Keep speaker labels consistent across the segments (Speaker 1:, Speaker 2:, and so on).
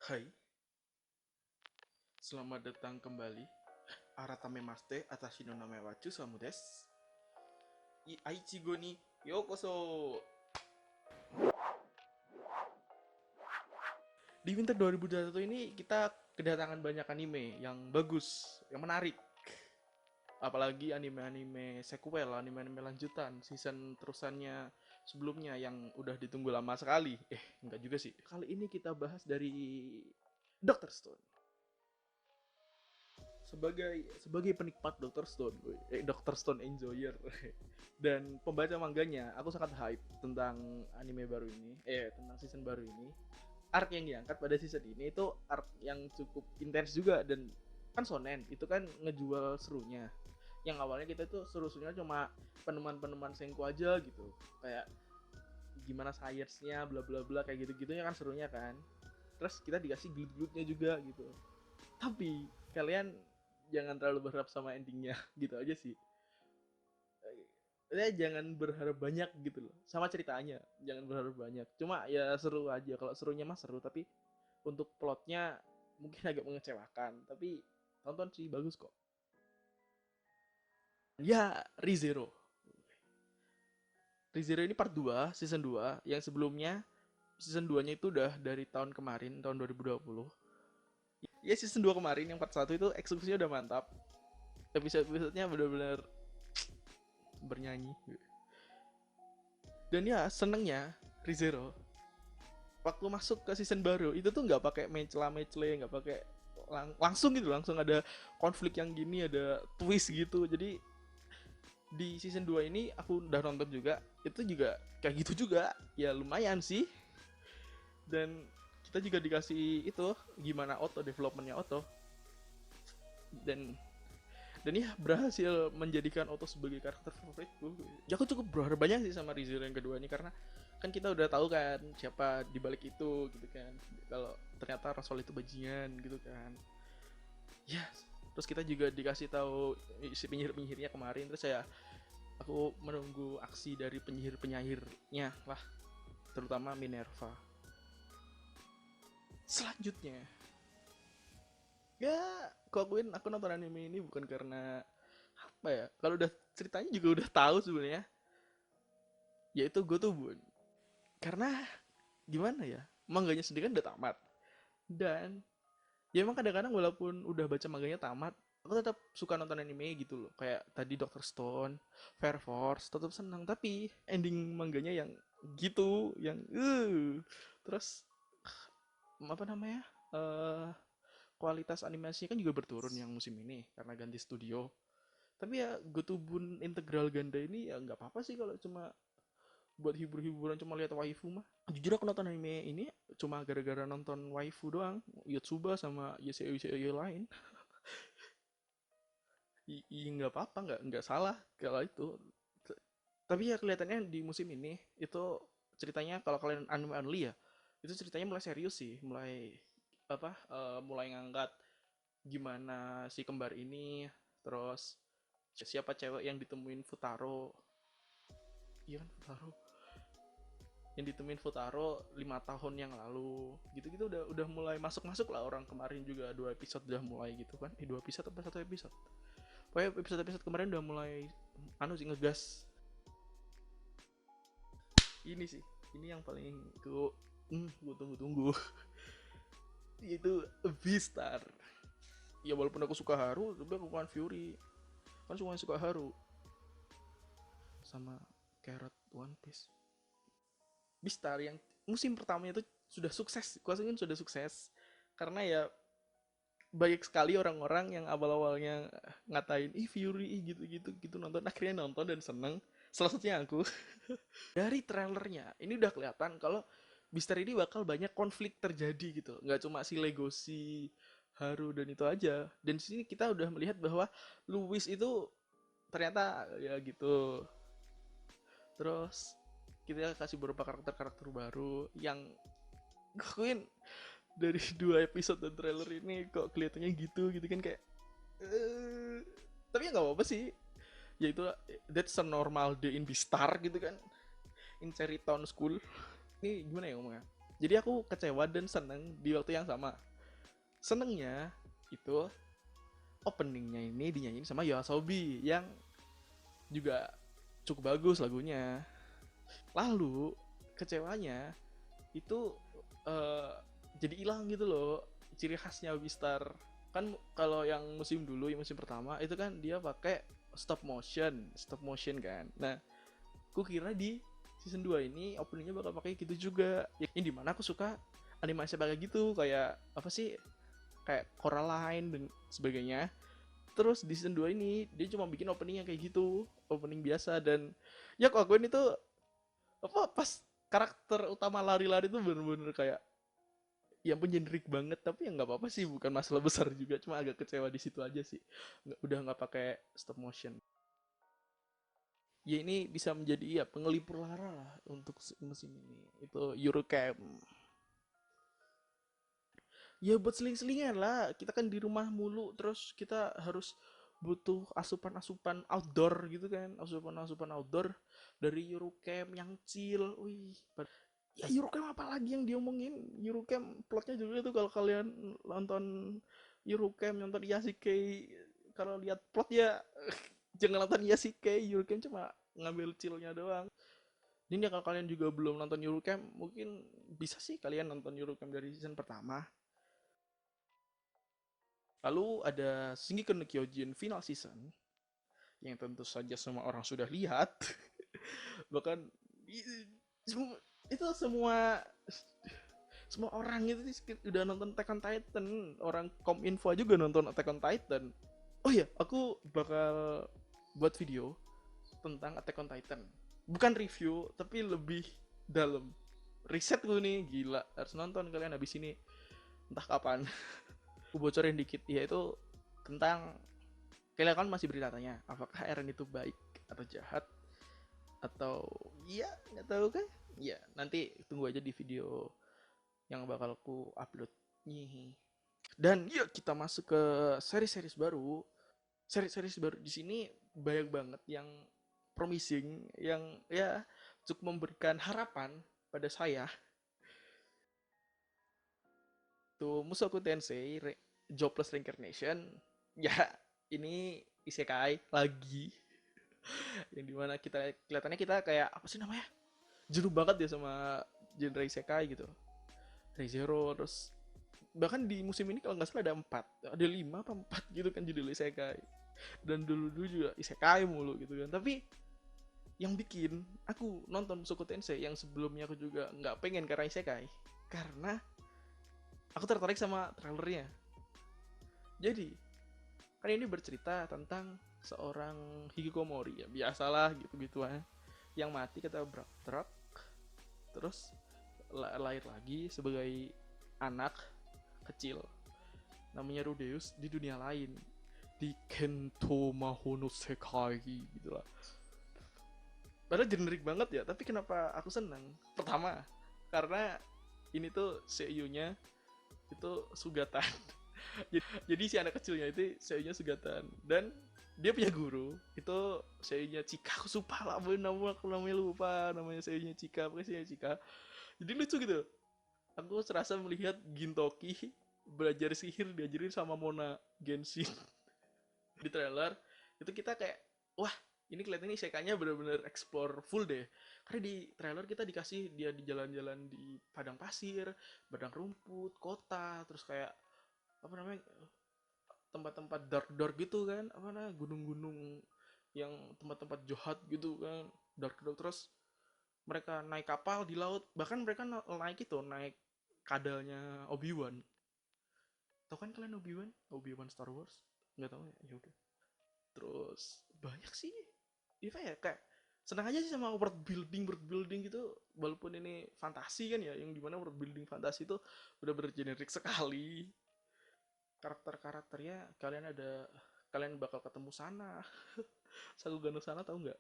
Speaker 1: Hai, selamat datang kembali. Aratame maste atashi no name wa Chusamu desu. Aichigo ni yokoso. Di winter 2021 ini kita kedatangan banyak anime yang bagus, yang menarik. Apalagi anime-anime sequel, anime-anime lanjutan, season terusannya sebelumnya yang udah ditunggu lama sekali. Enggak juga sih. Kali ini kita bahas dari Doctor Stone. Sebagai penikmat Dr. Stone enjoyer dan pembaca mangganya, aku sangat hype tentang anime baru ini, tentang season baru ini. Arc yang diangkat pada season ini itu arc yang cukup intens juga, dan kan shonen itu kan ngejual serunya. Yang awalnya kita tuh seru-serunya cuma peneman-peneman sengko aja gitu, kayak gimana science-nya bla bla bla kayak gitu-gitunya kan serunya kan. Terus kita dikasih gelut-gelutnya juga gitu. Tapi kalian jangan terlalu berharap sama endingnya gitu aja sih. Jangan berharap banyak gitu loh sama ceritanya, jangan berharap banyak, cuma ya seru aja. Kalau serunya mah seru, tapi untuk plotnya mungkin agak mengecewakan, tapi tonton sih, bagus kok. Ya, ReZero ini part 2 season 2. Yang sebelumnya season 2 nya itu udah dari tahun kemarin, tahun 2020. Ya, season 2 kemarin yang part 1 itu eksekusinya udah mantap. Episode-episodenya benar-benar bernyanyi. Dan ya senengnya ReZero waktu masuk ke season baru itu tuh nggak pakai mencela-mecle, nggak pakai langsung gitu, langsung ada konflik yang gini, ada twist gitu. Jadi di season 2 ini aku udah nonton juga, itu juga kayak gitu juga, ya lumayan sih. Dan kita juga dikasih itu gimana Otto, developmentnya Otto, dan ya berhasil menjadikan Otto sebagai karakter favoritku. Ya aku cukup berharap banyak sih sama ReZero yang kedua ini, karena kan kita udah tahu kan siapa di balik itu gitu kan, kalau ternyata Roswell itu bajingan gitu kan. Ya, terus kita juga dikasih tahu si penyihir-penyihirnya kemarin. Terus aku menunggu aksi dari penyihir-penyihirnya lah, terutama Minerva. Selanjutnya, ya aku akuin aku nonton anime ini bukan karena apa ya, kalau udah ceritanya juga udah tahu sebenarnya, yaitu Gotobun. Karena gimana ya, mangganya sendiri kan udah tamat, dan ya emang kadang-kadang walaupun udah baca mangganya tamat, aku tetap suka nonton anime gitu loh. Kayak tadi Doctor Stone, Fire Force, tetap senang. Tapi ending mangganya yang gitu, yang terus apa namanya, eh kualitas animasi kan juga berturun yang musim ini karena ganti studio. Tapi ya Gotobun Integral Ganda ini ya nggak apa-apa sih kalau cuma buat hibur-hiburan, cuma lihat waifu mah. Jujur aku nonton anime ini cuma gara-gara nonton waifu doang, Yotsuba sama Yosei lain. Iya, nggak apa-apa, nggak salah kalau itu. Tapi ya kelihatannya di musim ini itu ceritanya, kalau kalian anime only ya, itu ceritanya mulai serius sih, mulai apa, mulai ngangkat gimana si kembar ini, terus siapa cewek yang ditemuin Futaro. Iya kan, Futaro yang ditemuin Futaro 5 tahun yang lalu, gitu-gitu udah mulai masuk-masuk lah. Orang kemarin juga 2 episode udah mulai gitu kan, 2 episode atau 1 episode, pokoknya episode-episode kemarin udah mulai anu sih, ngegas. Ini sih, ini yang paling gue tunggu-tunggu itu Beastar. Ya walaupun aku suka Haru, tapi aku kan Fury, kan semuanya suka Haru sama Carrot One Piece. Beastar yang musim pertamanya itu sudah sukses, kuasanya sudah sukses, karena ya banyak sekali orang-orang yang awal-awalnya ngatain Fury gitu-gitu gitu, nonton akhirnya nonton dan seneng. Salah satunya aku. Dari trailernya ini udah kelihatan kalau Beastar ini bakal banyak konflik terjadi gitu, nggak cuma si Legoshi, Haru dan itu aja. Dan di sini kita udah melihat bahwa Louis itu ternyata ya gitu. Terus kita kasih beberapa karakter-karakter baru yang gue dari 2 episode dan trailer ini kok kelihatannya gitu gitu kan, kayak tapi ya nggak apa-apa sih, ya itu, that's a normal day in Beastar gitu kan, in Cherry Town School. Ini gimana ya ngomongnya, Jadi aku kecewa dan seneng di waktu yang sama. Senengnya itu openingnya ini dinyanyiin sama Yoasobi yang juga cukup bagus lagunya. Lalu kecewanya itu eh, jadi hilang gitu loh ciri khasnya Wistar. Kan kalau yang musim dulu, yang musim pertama itu kan dia pakai stop motion kan. Nah, aku kira di season 2 ini openingnya bakal pakai gitu juga. Yang dimana aku suka animasi pakai gitu, kayak apa sih, kayak Coraline dan sebagainya. Terus di season 2 ini dia cuma bikin opening yang kayak gitu, opening biasa. Dan ya aku akuin itu apa, pas karakter utama lari-lari tuh bener-bener kayak ya ampun generik banget. Tapi ya nggak apa-apa sih, bukan masalah besar juga, cuma agak kecewa di situ aja sih. Udah nggak pakai stop motion. Ya ini bisa menjadi ya pengelipur lara lah untuk musim ini, itu Eurocamp. Ya buat seling-selingan lah, kita kan di rumah mulu, terus kita harus butuh asupan-asupan outdoor gitu kan, asupan-asupan outdoor dari Eurocamp yang chill. Wih, ya Eurocamp apa lagi yang diomongin. Eurocamp plotnya juga tuh, kalau kalian nonton Eurocamp, nonton Yasuke, kalau lihat plot ya jangan nonton Yasuke. Eurocamp cuma ngambil chillnya doang. Ini kalau kalian juga belum nonton Eurocamp, mungkin bisa sih kalian nonton Eurocamp dari season pertama. Lalu ada Shingeki no Kyojin Final Season, yang tentu saja semua orang sudah lihat. Bahkan itu semua orang itu udah nonton Attack on Titan. Orang Kominfo juga nonton Attack on Titan. Oh iya, aku bakal buat video tentang Attack on Titan. Bukan review, tapi lebih dalam. Riset gue nih, gila. Harus nonton kalian habis ini. Entah kapan. Aku bocorin dikit, yaitu tentang, kalian kan masih bertanya apakah Eren itu baik atau jahat, atau iya nggak tahu kan. Ya nanti tunggu aja di video yang bakal aku upload nih. Dan yuk kita masuk ke seri-seri baru. Seri-seri baru di sini banyak banget yang promising, yang ya cukup memberikan harapan pada saya. Tuh Mushoku Tensei Jobless Reincarnation. Ya, ini isekai lagi. Yang dimana kita kelihatannya kita kayak apa sih namanya, jenuh banget ya sama genre isekai gitu. Re:Zero, terus bahkan di musim ini kalau nggak salah ada 5 apa 4 gitu kan judul isekai. Dan dulu juga isekai mulu gitu kan. Tapi yang bikin aku nonton Mushoku Tensei yang sebelumnya aku juga nggak pengen karena isekai, karena aku tertarik sama trailernya. Jadi kan ini bercerita tentang seorang hikikomori, ya biasalah gitu-gituan, yang mati ketabrak truk, terus lahir lagi sebagai anak kecil namanya Rudeus di dunia lain, di Kento Mahono Sekai gitu lah. Padahal generik banget ya, tapi kenapa aku seneng? Pertama, karena ini tuh seiyunya itu Sugatan. Jadi si anak kecilnya itu seiyunya Sugatan, dan dia punya guru itu seiyunya Chika. Aku lupa lah namanya, lupa namanya seiyunya Chika, pokoknya seiyunya Chika. Jadi lucu gitu. Aku serasa melihat Gintoki belajar sihir diajarin sama Mona Genshin. Di trailer itu kita kayak, wah ini kelihatannya isekainya benar-benar explore full deh. Karena di trailer kita dikasih dia di jalan-jalan di padang pasir, padang rumput, kota, terus kayak apa namanya, tempat-tempat dark gitu kan, apa namanya, gunung-gunung yang tempat-tempat jahat gitu kan, dark, terus mereka naik kapal di laut, bahkan mereka naik kadalnya Obi-Wan. Tahu kan kalian Obi-Wan Star Wars? Nggak tahu ya, ya udah. Terus banyak sih, ya kayak senang aja sih sama world building gitu, walaupun ini fantasi kan ya, yang dimana world building fantasi itu udah bergenerik sekali. Karakternya kalian bakal ketemu Sana. Sakugano Sana, tahu nggak?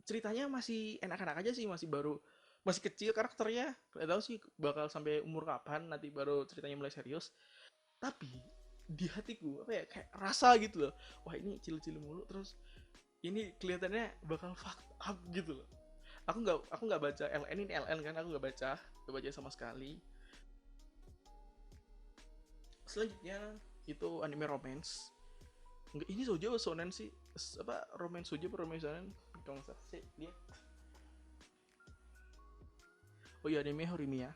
Speaker 1: Ceritanya masih enak-enak aja sih, masih kecil karakternya, nggak tahu sih bakal sampai umur kapan nanti baru ceritanya mulai serius. Tapi di hatiku apa ya, kayak rasa gitu loh, wah ini cilik-cilik mulu, terus ini kelihatannya bakal fucked up gitu loh. Aku nggak baca LN, ini LN kan, aku nggak baca. gak baca sama sekali. Selanjutnya itu anime romance. Enggak, ini Sojo apa shonen sih? Apa romance Sojo apa romance shonen? Kalau nggak salah sih dia. Oh iya, anime Horimiya.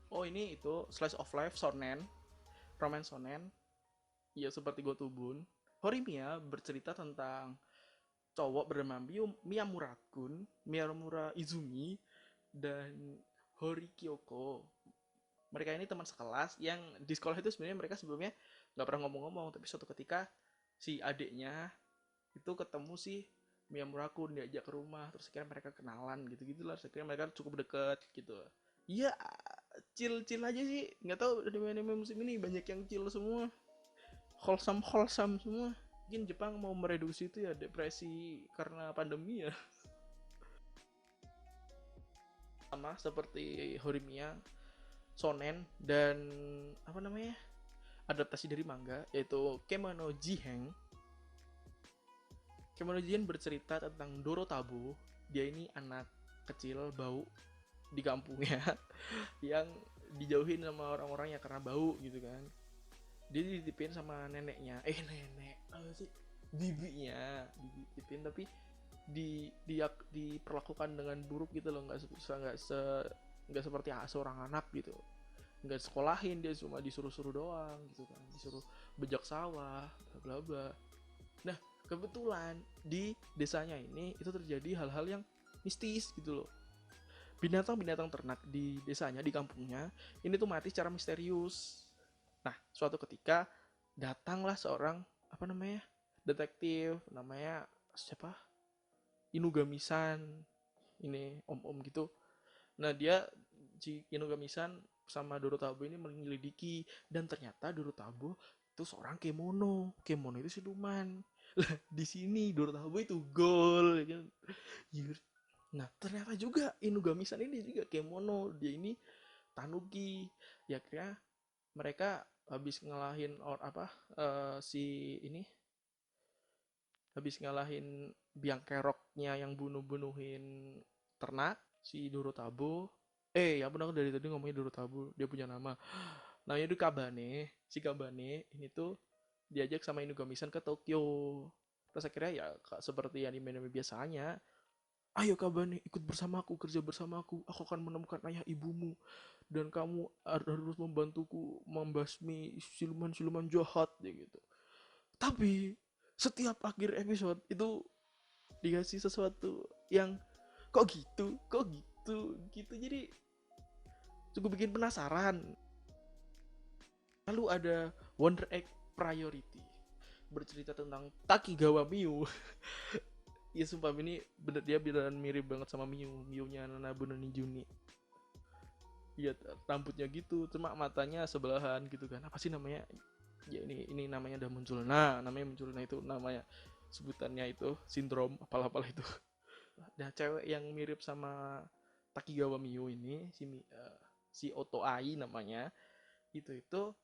Speaker 1: Oh ini itu slice of life shonen, romance shonen. Iya seperti Gotobun. Horimiya bercerita tentang cowok bernama Miyamura Kun, Miyamura Izumi, dan Hori Kyoko. Mereka ini teman sekelas yang di sekolah itu sebenarnya mereka sebelumnya nggak pernah ngomong-ngomong, tapi suatu ketika si adiknya itu ketemu si Miyamura Kun, diajak ke rumah, terus akhirnya mereka kenalan gitu-gitulah, akhirnya mereka cukup deket gitu. Iya, chill-chill aja sih, nggak tahu anime-anime musim ini banyak yang chill semua, wholesome semua. Mungkin Jepang mau mereduksi itu ya depresi karena pandemi ya. Sama seperti Horimiya, shonen, dan apa namanya, adaptasi dari manga yaitu Kemono Jiheng. Kemono Jiheng bercerita tentang Dorotabo. Dia ini anak kecil bau di kampungnya yang dijauhin sama orang-orang ya karena bau gitu kan. Dia dititipin sama neneknya, nenek apa sih, bibinya dititipin, tapi diperlakukan dengan buruk gitu loh, nggak seperti seorang anak gitu, nggak sekolahin, dia cuma disuruh-suruh doang gitu kan, disuruh bejak sawah bla bla bla. Nah kebetulan di desanya ini itu terjadi hal-hal yang mistis gitu loh. Binatang-binatang ternak di desanya, di kampungnya ini tuh mati secara misterius. Nah suatu ketika datanglah seorang apa namanya, detektif namanya siapa, Inugami-san, ini om-om gitu. Nah dia, si Inugami-san sama Dorotabo ini menyelidiki, dan ternyata Dorotabo itu seorang kemono. Kemono itu siluman. Lah di sini Dorotabo itu gol ya kan. Nah ternyata juga Inugami-san ini juga kemono, dia ini tanuki. Ya kira mereka habis ngalahin si ini, habis ngalahin biang keroknya yang bunuhin ternak, si Dorotabo. Ya benar, dari tadi ngomongin Dorotabo, dia punya nama. Namanya itu Kabane. Si Kabane ini tuh diajak sama Inugami-san ke Tokyo. Terus akhirnya ya seperti anime-anime biasanya, ayo Kabane ikut bersamaku, kerja bersamaku, aku akan menemukan ayah ibumu, dan kamu harus membantuku membasmi siluman-siluman jahat ya gitu. Tapi setiap akhir episode itu dikasih sesuatu yang kok gitu, jadi cukup bikin penasaran. Lalu ada Wonder Egg Priority, bercerita tentang Takigawa Miu. Ya sumpah ini bener, dia beneran mirip banget sama Miu nya Nanabu no Nijuni. Iya rambutnya gitu, cuma matanya sebelahan gitu kan. Apa sih namanya? Ya ini namanya udah muncul. Nah namanya muncul, nah itu namanya sebutannya itu sindrom apalah itu. Nah cewek yang mirip sama Takigawa Miu ini si Oto Ai namanya, itu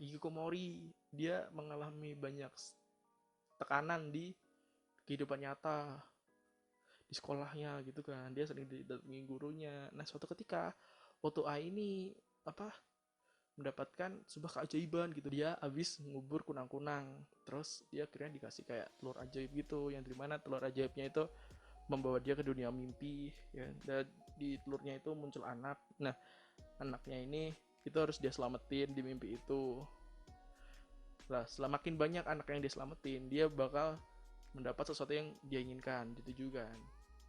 Speaker 1: hikikomori. Dia mengalami banyak tekanan di kehidupan nyata, di sekolahnya gitu kan, dia sering didatangi gurunya. Nah suatu ketika Oto Ai ini mendapatkan sebuah keajaiban gitu, dia habis ngubur kunang-kunang, terus dia akhirnya dikasih kayak telur ajaib gitu, yang dimana telur ajaibnya itu membawa dia ke dunia mimpi ya. Dan di telurnya itu muncul anak. Nah anaknya ini itu harus dia selamatin di mimpi itu. Lah setelah makin banyak anak yang dia selamatin, dia bakal mendapat sesuatu yang dia inginkan, ditujukan,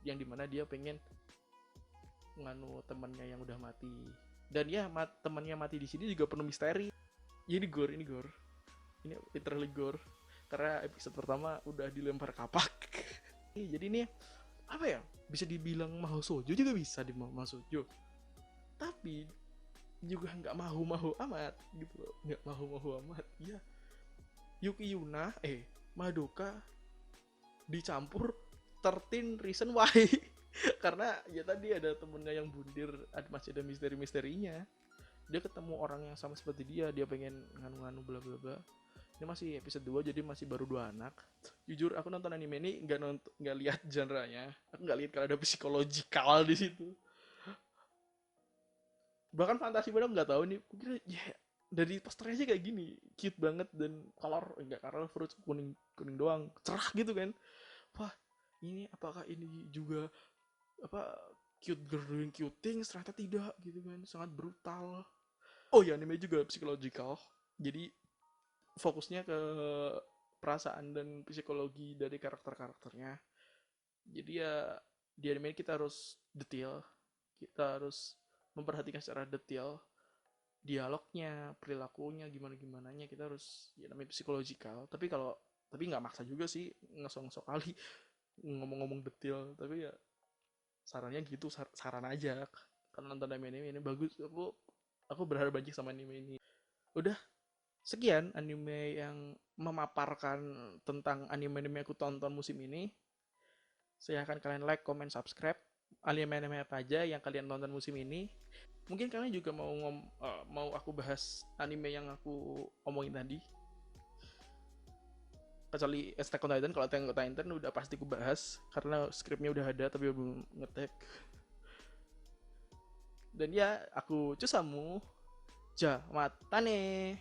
Speaker 1: yang dimana dia pengen nganu temannya yang udah mati. Dan ya temannya mati di sini juga penuh misteri. Ya, ini gore, ini literally gore, karena episode pertama udah dilempar kapak. Jadi ini apa ya, bisa dibilang mahou shoujo juga bisa di mahou shoujo, tapi juga nggak mahu amat gitu loh, nggak mahu amat ya. Yuki Yuna Madoka dicampur 13 Reason Why. Karena ya tadi ada temennya yang bundir, masih ada misteri-misterinya. Dia ketemu orang yang sama seperti dia pengen nganu-nganu bla bla bla. Ini masih episode 2 jadi masih baru 2 anak. Jujur aku nonton anime ini nggak lihat genre-nya. Aku nggak lihat kalau ada psikologikal di situ. Bahkan fantasi pada nggak tahu nih, gue kira ya dari posternya aja kayak gini, cute banget, dan color enggak, color fruit kuning kuning doang, cerah gitu kan. Wah, ini apakah ini juga apa, cute girl doing cute things? Ternyata tidak gitu kan, sangat brutal. Oh ya, anime juga psychological, jadi fokusnya ke perasaan dan psikologi dari karakter-karakternya. Jadi ya di anime ini kita harus detail, kita harus memperhatikan secara detail dialognya, perilakunya, gimana gimananya, kita harus, ya namanya psikologikal. Tapi nggak maksa juga sih, ngesong-ngesong kali ngomong-ngomong detail. Tapi ya sarannya gitu, saran aja. Karena nonton anime ini bagus, aku berharap banyak sama anime ini. Udah, sekian anime yang memaparkan tentang anime-anime aku tonton musim ini. Saya akan kalian like, comment, subscribe anime-anime apa aja yang kalian tonton musim ini. Mungkin kalian juga mau aku bahas anime yang aku omongin tadi. Kecuali Attack on Titan, kalau Attack on Titan udah pasti aku bahas karena skripnya udah ada tapi belum ngetek. Dan ya, aku Cusamu. Ja, matane.